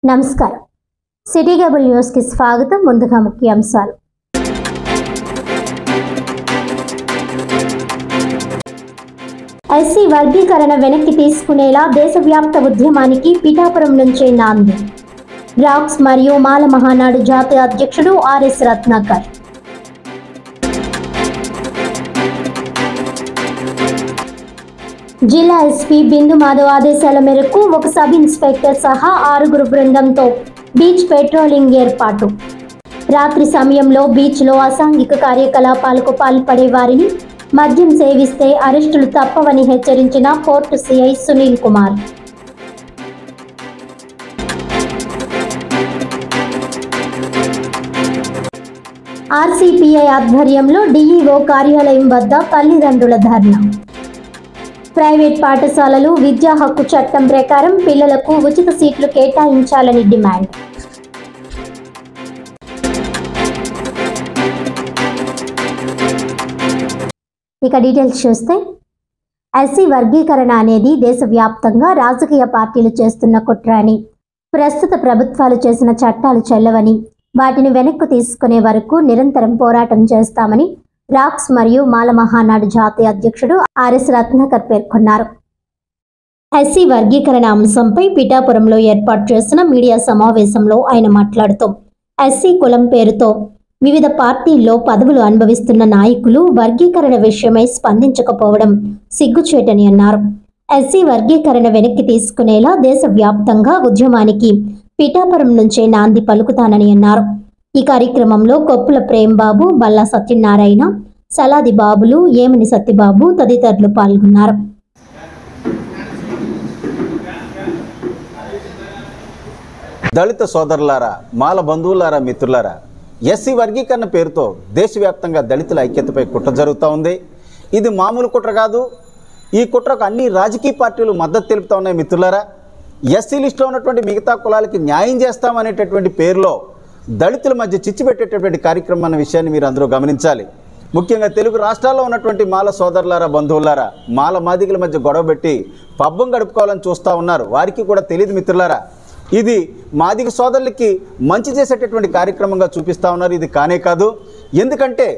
నమస్కారం city cable news కి స్వాగతం. ముందుగా ముఖ్యాంశాలు. ఎస్సీ వర్గీకరణ వెనక్కి తీసుకునేలా దేశవ్యాప్త ఉద్యమానికి పిఠాపురం నుంచే నాంది. రాక్స్ మరియు మాల మహానాడు జాతీయ అధ్యక్షుడు ఆర్ఎస్ రత్నాకర్. జిల్లా ఎస్పీ బిందు మాధవ్ ఆదేశాల మేరకు ఒక సబ్ ఇన్స్పెక్టర్ సహా 6 బృందంతో బీచ్ పెట్రోలింగ్ ఏర్పాటు. రాత్రి సమయంలో బీచ్లో అసాంఘిక కార్యకలాపాలకు పాల్పడే వారిని మద్యం సేవిస్తే అరెస్టులు తప్పవని హెచ్చరించిన పోర్టు సిఐ సునీల్ కుమార్. ఆర్సీపీఐ ఆధ్వర్యంలో డీఈఓ కార్యాలయం వద్ద తల్లిదండ్రుల ధర్నా. ప్రైవేట్ పాఠశాలలు విద్యా హక్కు చట్టం ప్రకారం పిల్లలకు ఉచిత సీట్లు కేటాయించాలని డిమాండ్. ఇక డీటెయిల్స్ చూస్తే, ఎస్సీ వర్గీకరణ అనేది దేశవ్యాప్తంగా రాజకీయ పార్టీలు చేస్తున్న కుట్ర అని, ప్రస్తుత ప్రభుత్వాలు చేసిన చట్టాలు చెల్లవని, వాటిని వెనక్కు తీసుకునే వరకు నిరంతరం పోరాటం చేస్తామని రాక్స్ మరియు మాల మహానాడు జాతీయ అధ్యక్షుడు ఆర్ఎస్ రత్నాకర్ పేర్కొన్నారు. ఎస్సీ వర్గీకరణ అంశంపై పిఠాపురంలో ఏర్పాటు చేసిన మీడియా సమావేశంలో ఆయన మాట్లాడుతూ, ఎస్సీ కులం పేరుతో వివిధ పార్టీల్లో పదవులు అనుభవిస్తున్న నాయకులు వర్గీకరణ విషయమై స్పందించకపోవడం సిగ్గుచేటని అన్నారు. ఎస్సీ వర్గీకరణ వెనక్కి తీసుకునేలా దేశవ్యాప్తంగా ఉద్యమానికి పిఠాపురం నుంచే నాంది పలుకుతానని అన్నారు. ఈ కార్యక్రమంలో కొప్పుల ప్రేమ్బాబు, బల్లా సత్యనారాయణ, సలాది బాబులు, ఏమని సత్యబాబు తదితరులు పాల్గొన్నారు. దళిత సోదరులారా, మాల బంధువులారా, మిత్రులారా, ఎస్సీ వర్గీకరణ పేరుతో దేశవ్యాప్తంగా దళితుల ఐక్యతపై కుట్ర జరుగుతూ ఉంది. ఇది మామూలు కుట్ర కాదు. ఈ కుట్రకు అన్ని రాజకీయ పార్టీలు మద్దతు తెలుపుతూ ఉన్నాయి. మిత్రులారా, ఎస్సీ లిస్టులో ఉన్నటువంటి మిగతా కులాలకి న్యాయం చేస్తామనేటటువంటి పేరులో దళితుల మధ్య చిచ్చు పెట్టేటటువంటి కార్యక్రమం అన్న విషయాన్ని మీరు అందరూ గమనించాలి. ముఖ్యంగా తెలుగు రాష్ట్రాల్లో ఉన్నటువంటి మాల సోదరులారా, బంధువులారా, మాల మాదిగల మధ్య గొడవ పెట్టి పబ్బం గడుపుకోవాలని చూస్తూ ఉన్నారు. వారికి కూడా తెలియదు మిత్రులారా, ఇది మాదిగ సోదరులకి మంచి చేసేటటువంటి కార్యక్రమంగా చూపిస్తూ ఉన్నారు. ఇది కానే కాదు. ఎందుకంటే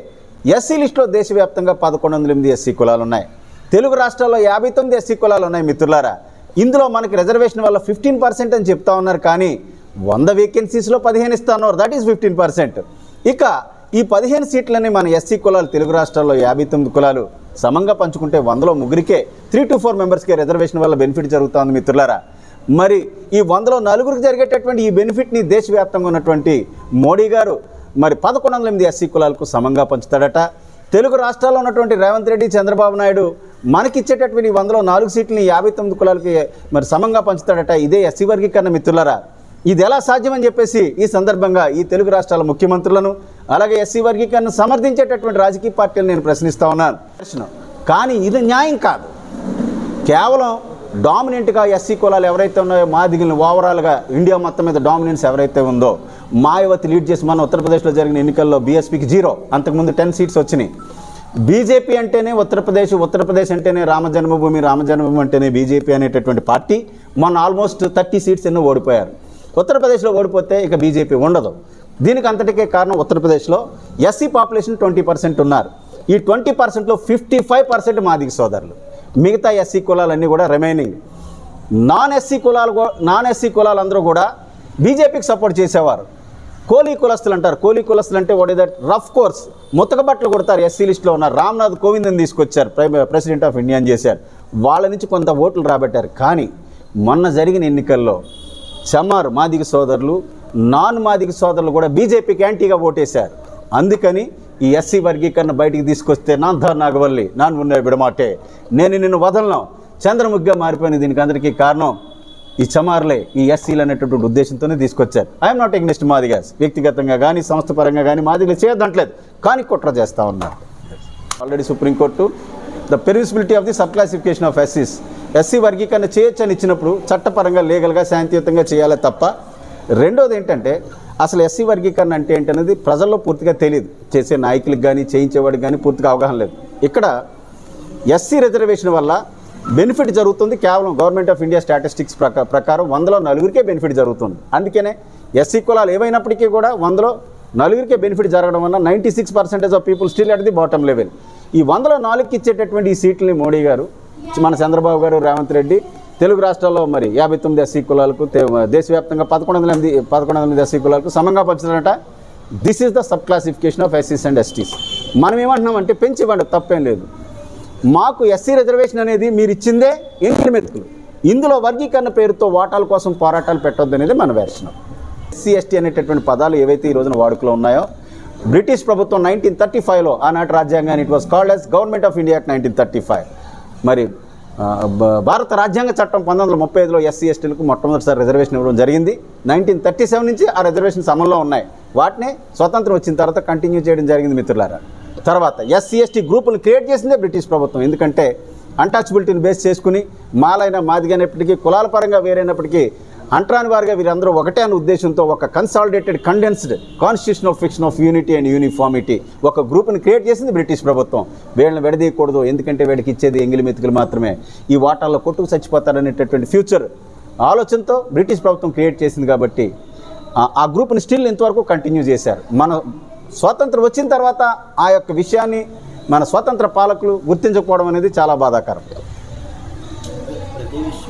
ఎస్సీ లిస్టులో దేశవ్యాప్తంగా 1108 ఎస్సీ కులాలు ఉన్నాయి. తెలుగు రాష్ట్రాల్లో 59 ఎస్సీ కులాలు ఉన్నాయి. మిత్రులారా, ఇందులో మనకి రిజర్వేషన్ వల్ల 15% అని చెప్తా ఉన్నారు. కానీ 100 వేకెన్సీస్లో 15 ఇస్తా ఉన్నారు. That is 15%. ఇక ఈ 15 సీట్లని మన ఎస్సీ కులాలు తెలుగు రాష్ట్రాల్లో 59 కులాలు సమంగా పంచుకుంటే 100లో 3కే 3 to 4 మెంబర్స్కే రిజర్వేషన్ వల్ల బెనిఫిట్ జరుగుతుంది. మిత్రులారా, మరి ఈ 100లో 4కి జరిగేటటువంటి ఈ బెనిఫిట్ని దేశవ్యాప్తంగా ఉన్నటువంటి మోడీ గారు మరి 1108 ఎస్సీ కులాలకు సమంగా పంచుతాడట. తెలుగు రాష్ట్రాల్లో ఉన్నటువంటి రేవంత్ రెడ్డి, చంద్రబాబు నాయుడు మనకిచ్చేటటువంటి 100లో 4 సీట్లని 59 కులాలకి మరి సమంగా పంచుతాడట. ఇదే ఎస్సీ వర్గీకరణ. మిత్రులారా, ఇది ఎలా సాధ్యమని చెప్పేసి ఈ సందర్భంగా ఈ తెలుగు రాష్ట్రాల ముఖ్యమంత్రులను, అలాగే ఎస్సీ వర్గీకరణను సమర్థించేటటువంటి రాజకీయ పార్టీలు నేను ప్రశ్నిస్తూ ఉన్నాను. కానీ ఇది న్యాయం కాదు. కేవలం డామినెంట్గా ఎస్సీ కులాలు ఎవరైతే ఉన్నాయో, మాదిగలను ఓవరాల్గా ఇండియా మొత్తం మీద డామినెన్స్ ఎవరైతే ఉందో, మాయావతి లీడ్ చేసి మన ఉత్తరప్రదేశ్లో జరిగిన ఎన్నికల్లో బీఎస్పీకి 0, అంతకుముందు 10 సీట్స్ వచ్చినాయి. బీజేపీ అంటేనే ఉత్తరప్రదేశ్ అంటేనే రామజన్మభూమి అంటేనే బీజేపీ అనేటటువంటి పార్టీ మొన్న ఆల్మోస్ట్ 30 సీట్స్ ఎన్నో ఓడిపోయారు. ఉత్తరప్రదేశ్లో ఓడిపోతే ఇక బీజేపీ ఉండదు. దీనికి అంతటికే కారణం ఉత్తరప్రదేశ్లో ఎస్సీ పాపులేషన్ 20% ఉన్నారు. ఈ 20%లో 55% మాదిగ సోదరులు. మిగతా ఎస్సీ కులాలన్నీ కూడా రిమైనింగ్ నాన్ ఎస్సీ కులాలందరూ కూడా బీజేపీకి సపోర్ట్ చేసేవారు. కోలీ కులస్తులు అంటారు. కోలీ కులస్తులు అంటే what is that? Rough coarse ముతకబట్టలు కొడతారు. ఎస్సీ లిస్టులో ఉన్నారు. రామ్నాథ్ కోవింద్ని తీసుకొచ్చారు, ప్రెసిడెంట్ ఆఫ్ ఇండియా అని చేశారు. వాళ్ళ నుంచి కొంత ఓట్లు రాబట్టారు. కానీ మొన్న జరిగిన ఎన్నికల్లో చమారు మాదిగ సోదరులు, నాన్ మాదిగ సోదరులు కూడా బీజేపీకి యాంటీగా ఓటేశారు. అందుకని ఈ ఎస్సీ వర్గీకరణ బయటికి తీసుకొస్తే నాగవల్లి నాన్ ఉన్న విడమాటే, నేను నిన్ను వదలను, చంద్రముఖిగా మారిపోయిన దీనికి అందరికీ కారణం ఈ చమార్లే, ఈ ఎస్సీలు అనేటటువంటి ఉద్దేశంతోనే తీసుకొచ్చారు. I'm not against Madigas. వ్యక్తిగతంగా కానీ సంస్థ పరంగా కానీ మాదిగలు చేయదంటలేదు, కానీ కుట్ర చేస్తూ ఉన్నారు. Already supreme court the permissibility of the sub classification of ఎస్సీస్, ఎస్సీ వర్గీకరణ చేయొచ్చు అని ఇచ్చినప్పుడు చట్టపరంగా లీగల్గా శాంతియుతంగా చేయాలి తప్ప. రెండోది ఏంటంటే, అసలు ఎస్సీ వర్గీకరణ అంటే ఏంటనేది ప్రజల్లో పూర్తిగా తెలియదు. చేసే నాయకులకు కానీ చేయించేవాడికి కానీ పూర్తిగా అవగాహన లేదు. ఇక్కడ ఎస్సీ రిజర్వేషన్ వల్ల బెనిఫిట్ జరుగుతుంది కేవలం గవర్నమెంట్ ఆఫ్ ఇండియా స్టాటిస్టిక్స్ ప్రకారం 100లో 4 బెనిఫిట్ జరుగుతుంది. అందుకనే ఎస్సీ కులాలు ఏవైనప్పటికీ కూడా 100లో 4 బెనిఫిట్ జరగడం వల్ల 96% of people still at the bottom level. ఈ 100లో 4కి ఇచ్చేటటువంటి ఈ సీట్లని మోడీ గారు, మన చంద్రబాబు గారు, రేవంత్ రెడ్డి తెలుగు రాష్ట్రాల్లో మరి 59 ఎస్సీ కులాలకు, దేశవ్యాప్తంగా 11 ఎస్సీ కులాలకు సమంగా పంచుతారట. This is the sub classification of ఎస్సీస్ అండ్ ఎస్టీస్. మనం ఏమంటున్నామంటే పెంచి ఇవ్వండి, తప్పేం లేదు. మాకు ఎస్సీ రిజర్వేషన్ అనేది మీరు ఇచ్చిందే ఎంకిలి మెతుకులు. ఇందులో వర్గీకరణ పేరుతో ఓటాల కోసం పోరాటాలు పెట్టొద్దు అనేది మన వెర్షన్. ఎస్సీ ఎస్టీ అనేటటువంటి పదాలు ఏవైతే ఈ రోజున వాడుకలో ఉన్నాయో, బ్రిటిష్ ప్రభుత్వం 1935లో ఆనాటి రాజ్యాంగాన్ని it was called as government of India act 1935. మరి భారత రాజ్యాంగ చట్టం 1935లో ఎస్సీ ఎస్టీలకు మొట్టమొదటిసారి రిజర్వేషన్ ఇవ్వడం జరిగింది. 1937 నుంచి ఆ రిజర్వేషన్స్ అమల్లో ఉన్నాయి. వాటిని స్వతంత్రం వచ్చిన తర్వాత కంటిన్యూ చేయడం జరిగింది మిత్రులారా. తర్వాత ఎస్సీ ఎస్టీ గ్రూపులు క్రియేట్ చేసిందే బ్రిటిష్ ప్రభుత్వం. ఎందుకంటే అన్టచబిలిటీని బేస్ చేసుకుని మాలైన మాదిగైనప్పటికీ, కులాల పరంగా వేరైనప్పటికీ అంటరాని వారిగా వీరందరూ ఒకటే అనే ఉద్దేశంతో ఒక consolidated condensed constitutional fiction of unity and uniformity ఒక గ్రూప్ని క్రియేట్ చేసింది బ్రిటిష్ ప్రభుత్వం. వీళ్ళని విడదీయకూడదు, ఎందుకంటే వీళ్ళకి ఇచ్చేది ఎంగిలి మెతుకులు మాత్రమే, ఈ వాటాల్లో కొట్టుకు చచ్చిపోతారనేటటువంటి ఫ్యూచర్ ఆలోచనతో బ్రిటిష్ ప్రభుత్వం క్రియేట్ చేసింది. కాబట్టి ఆ గ్రూప్ని స్టిల్ ఇంతవరకు కంటిన్యూ చేశారు. మన స్వాతంత్రం వచ్చిన తర్వాత ఆ యొక్క విషయాన్ని మన స్వాతంత్ర పాలకులు గుర్తించకపోవడం అనేది చాలా బాధాకరం.